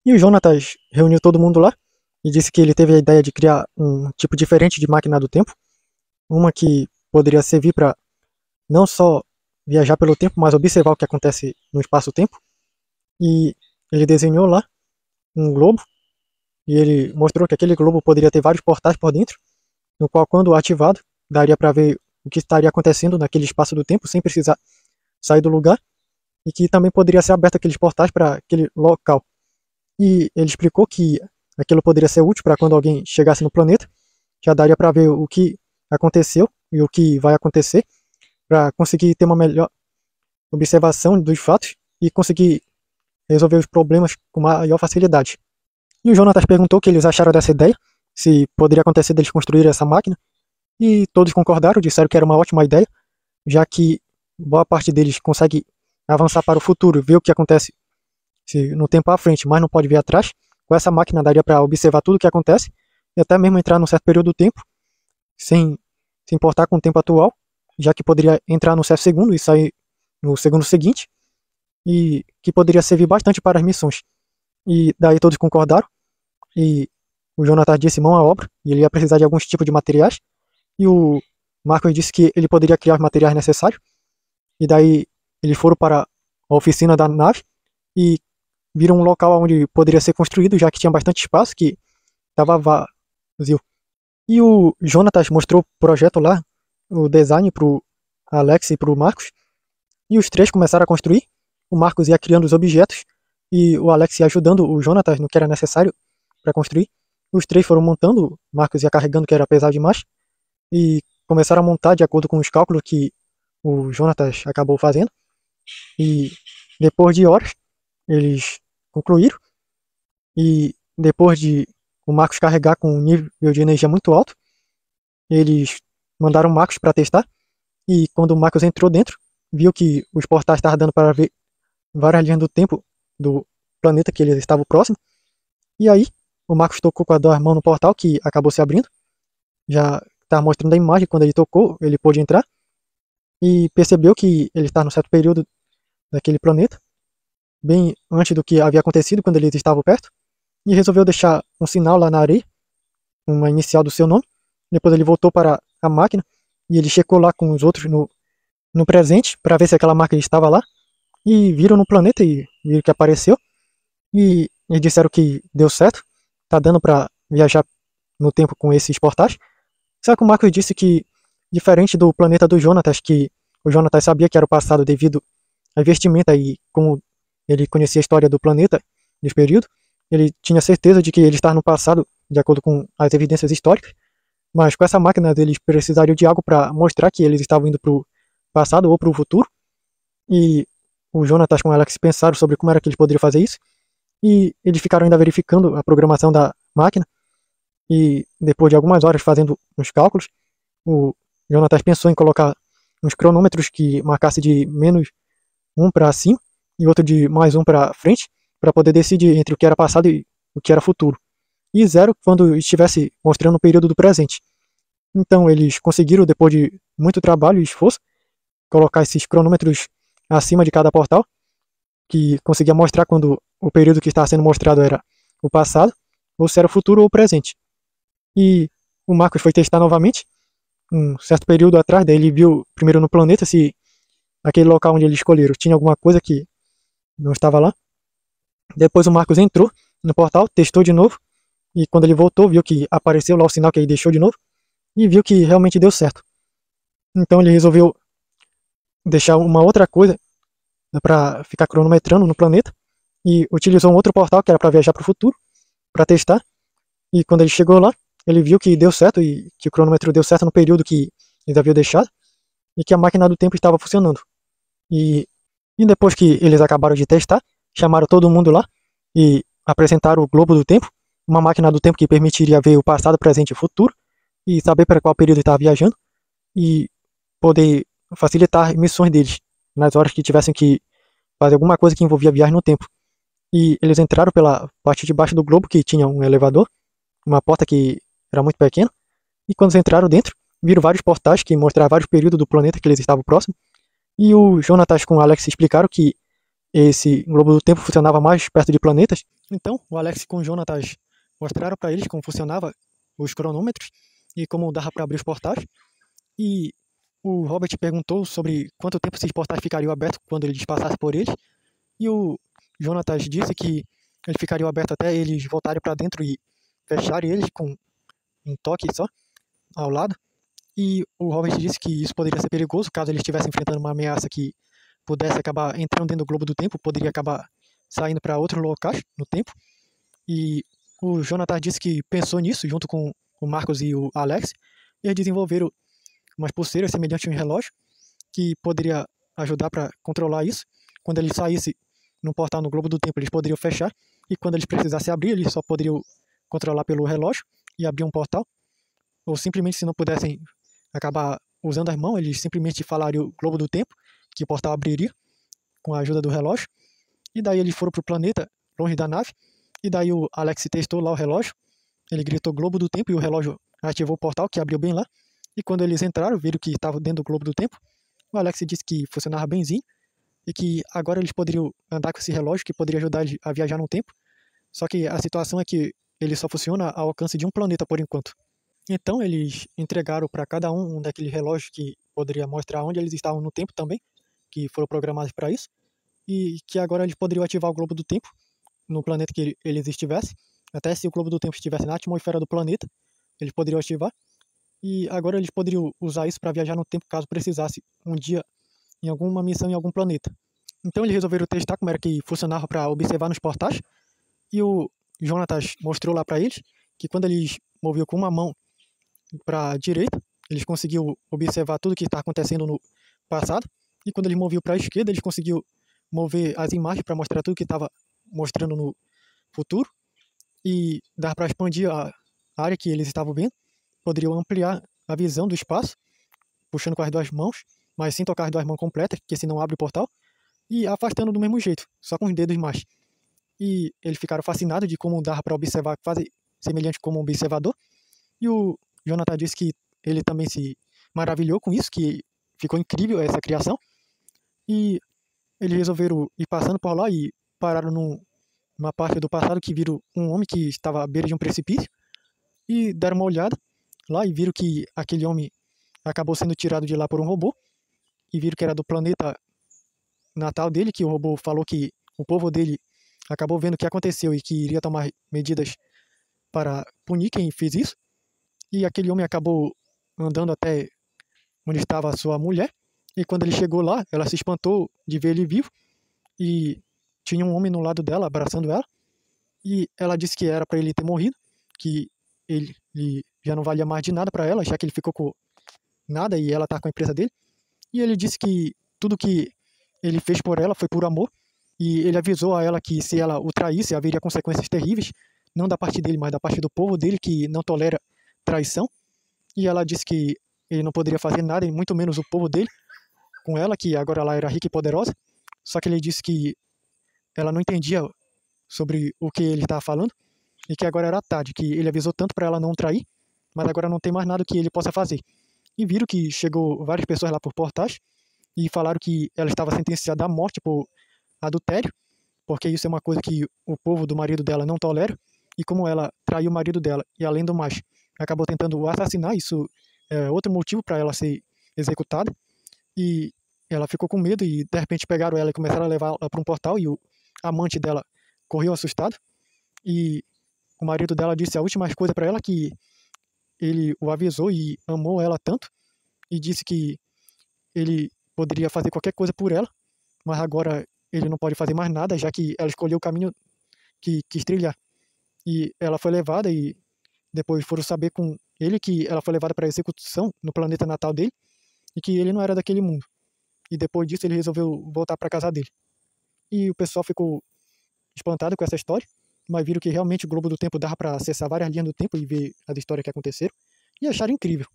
E o Jonatas reuniu todo mundo lá e disse que ele teve a ideia de criar um tipo diferente de máquina do tempo, uma que poderia servir para não só viajar pelo tempo, mas observar o que acontece no espaço-tempo. E ele desenhou lá um globo e ele mostrou que aquele globo poderia ter vários portais por dentro, no qual, quando ativado, daria para ver o que estaria acontecendo naquele espaço do tempo sem precisar sair do lugar, e que também poderia ser aberto aqueles portais para aquele local. E ele explicou que aquilo poderia ser útil para quando alguém chegasse no planeta, já daria para ver o que aconteceu e o que vai acontecer, para conseguir ter uma melhor observação dos fatos e conseguir resolver os problemas com maior facilidade. E o Jonatas perguntou o que eles acharam dessa ideia, se poderia acontecer deles construir essa máquina, e todos concordaram, disseram que era uma ótima ideia, já que boa parte deles consegue avançar para o futuro, ver o que acontece no tempo à frente, mas não pode ver atrás. Com essa máquina daria para observar tudo o que acontece e até mesmo entrar num certo período do tempo, sem se importar com o tempo atual, já que poderia entrar no certo segundo e sair no segundo seguinte, e que poderia servir bastante para as missões. E daí todos concordaram, e o Jonathan disse mão à obra, e ele ia precisar de alguns tipos de materiais, e o Marcos disse que ele poderia criar os materiais necessários, e daí eles foram para a oficina da nave e viram um local onde poderia ser construído, já que tinha bastante espaço, que estava vazio. E o Jonatas mostrou o projeto lá, o design para o Alex e para o Marcos, e os três começaram a construir. O Marcos ia criando os objetos e o Alex ia ajudando o Jonatas no que era necessário para construir. Os três foram montando, o Marcos ia carregando, que era pesado demais, e começaram a montar de acordo com os cálculos que o Jonatas acabou fazendo. E depois de horas, eles concluíram. E depois de o Marcos carregar com um nível de energia muito alto, eles mandaram o Marcos para testar. E quando o Marcos entrou dentro, viu que os portais estavam dando para ver várias linhas do tempo do planeta que ele estava próximo. E aí, o Marcos tocou com as duas mãos no portal, que acabou se abrindo. Já estava mostrando a imagem, quando ele tocou, ele pôde entrar. E percebeu que ele está no certo período daquele planeta, bem antes do que havia acontecido quando eles estavam perto. E resolveu deixar um sinal lá na areia, uma inicial do seu nome. Depois ele voltou para a máquina e ele checou lá com os outros no presente para ver se aquela máquina estava lá. E viram no planeta e viram que apareceu. E eles disseram que deu certo, tá dando para viajar no tempo com esses portais. Só que o Marcos disse que, diferente do planeta do Jonatas, que o Jonatas sabia que era o passado devido à vestimenta e como ele conhecia a história do planeta nesse período, ele tinha certeza de que ele estava no passado, de acordo com as evidências históricas. Mas com essa máquina eles precisariam de algo para mostrar que eles estavam indo para o passado ou para o futuro. E o Jonatas com o Alex pensaram sobre como era que eles poderiam fazer isso. E eles ficaram ainda verificando a programação da máquina. E depois de algumas horas fazendo uns cálculos, o Jonatas pensou em colocar uns cronômetros que marcasse de menos 1 para cima e outro de mais 1 para frente, para poder decidir entre o que era passado e o que era futuro. E 0 quando estivesse mostrando o período do presente. Então eles conseguiram, depois de muito trabalho e esforço, colocar esses cronômetros acima de cada portal, que conseguia mostrar quando o período que estava sendo mostrado era o passado, ou se era o futuro ou o presente. E o Marcos foi testar novamente, um certo período atrás, daí ele viu primeiro no planeta se aquele local onde eles escolheram tinha alguma coisa que não estava lá. Depois o Marcos entrou no portal, testou de novo, e quando ele voltou, viu que apareceu lá o sinal que ele deixou de novo, e viu que realmente deu certo. Então ele resolveu deixar uma outra coisa para ficar cronometrando no planeta, e utilizou um outro portal que era para viajar para o futuro, para testar. E quando ele chegou lá, ele viu que deu certo, e que o cronômetro deu certo no período que eles haviam deixado, e que a máquina do tempo estava funcionando. E depois que eles acabaram de testar, chamaram todo mundo lá e apresentaram o globo do tempo, uma máquina do tempo que permitiria ver o passado, presente e futuro, e saber para qual período estava viajando, e poder facilitar missões deles, nas horas que tivessem que fazer alguma coisa que envolvia viagem no tempo. E eles entraram pela parte de baixo do globo, que tinha um elevador, uma porta que era muito pequena, e quando eles entraram dentro, viram vários portais que mostravam vários períodos do planeta que eles estavam próximos, e o Jonatas com o Alex explicaram que esse globo do tempo funcionava mais perto de planetas, Então, o Alex com o Jonatas mostraram para eles como funcionava os cronômetros e como dava para abrir os portais. E o Robert perguntou sobre quanto tempo esses portais ficariam abertos quando eles passassem por eles. E o Jonatas disse que eles ficariam abertos até eles voltarem para dentro e fecharem eles com um toque só ao lado. E o Robert disse que isso poderia ser perigoso caso eles estivessem enfrentando uma ameaça que pudesse acabar entrando dentro do globo do tempo, poderia acabar saindo para outros locais no tempo. E o Jonathan disse que pensou nisso junto com o Marcos e o Alex, e eles desenvolveram umas pulseiras semelhantes a um relógio que poderia ajudar para controlar isso. Quando eles saíssem no portal no globo do tempo, eles poderiam fechar, e quando eles precisassem abrir, eles só poderiam controlar pelo relógio e abrir um portal. Ou simplesmente, se não pudessem acabar usando as mãos, eles simplesmente falariam o globo do tempo, que o portal abriria com a ajuda do relógio. E daí eles foram para o planeta, longe da nave, e daí o Alex testou lá o relógio, ele gritou globo do tempo e o relógio ativou o portal, que abriu bem lá. E quando eles entraram, viram que estava dentro do globo do tempo, o Alex disse que funcionava benzinho, e que agora eles poderiam andar com esse relógio, que poderia ajudar eles a viajar no tempo. Só que a situação é que ele só funciona ao alcance de um planeta por enquanto. Então eles entregaram para cada um daqueles relógios que poderia mostrar onde eles estavam no tempo também, que foram programados para isso, e que agora eles poderiam ativar o globo do tempo no planeta que eles estivessem. Até se o globo do tempo estivesse na atmosfera do planeta, eles poderiam ativar. E agora eles poderiam usar isso para viajar no tempo caso precisasse um dia em alguma missão em algum planeta. Então eles resolveram testar como era que funcionava para observar nos portais. E o Jonatas mostrou lá para eles que quando eles moviam com uma mão para a direita, eles conseguiam observar tudo o que está acontecendo no passado. E quando eles moviam para a esquerda, eles conseguiam mover as imagens para mostrar tudo o que estava mostrando no futuro. E dar para expandir a área que eles estavam vendo. Poderiam ampliar a visão do espaço, puxando com as duas mãos, mas sem tocar as duas mãos completas, porque senão abre o portal. E afastando do mesmo jeito, só com os dedos mais. E eles ficaram fascinados de como dava para observar, quase semelhante como um observador. E o Jonathan disse que ele também se maravilhou com isso, que ficou incrível essa criação. E eles resolveram ir passando por lá e pararam numa parte do passado que viram um homem que estava à beira de um precipício. E deram uma olhada lá e viram que aquele homem acabou sendo tirado de lá por um robô. E viram que era do planeta natal dele, que o robô falou que o povo dele acabou vendo o que aconteceu e que iria tomar medidas para punir quem fez isso. E aquele homem acabou andando até onde estava a sua mulher. E quando ele chegou lá, ela se espantou de ver ele vivo. E tinha um homem no lado dela, abraçando ela. E ela disse que era para ele ter morrido, que ele já não valia mais de nada para ela, já que ele ficou com nada e ela tá com a empresa dele. E ele disse que tudo que ele fez por ela foi por amor. E ele avisou a ela que se ela o traísse, haveria consequências terríveis, não da parte dele, mas da parte do povo dele, que não tolera traição. E ela disse que ele não poderia fazer nada, e muito menos o povo dele, com ela, que agora ela era rica e poderosa. Só que ele disse que ela não entendia sobre o que ele estava falando, e que agora era tarde, que ele avisou tanto para ela não trair, mas agora não tem mais nada que ele possa fazer. E viram que chegou várias pessoas lá por portais, e falaram que ela estava sentenciada à morte por adultério, porque isso é uma coisa que o povo do marido dela não tolera, e como ela traiu o marido dela, e além do mais, acabou tentando o assassinar, isso é outro motivo para ela ser executada, e ela ficou com medo, e de repente pegaram ela e começaram a levar ela para um portal, e o amante dela correu assustado, e o marido dela disse a última coisa para ela, que ele o avisou e amou ela tanto, e disse que ele poderia fazer qualquer coisa por ela, mas agora ele não pode fazer mais nada, já que ela escolheu o caminho que quis trilhar. E ela foi levada, e depois foram saber com ele que ela foi levada para execução no planeta natal dele, e que ele não era daquele mundo. E depois disso ele resolveu voltar para casa dele. E o pessoal ficou espantado com essa história, mas viram que realmente o globo do tempo dava para acessar várias linhas do tempo e ver as histórias que aconteceram, e acharam incrível.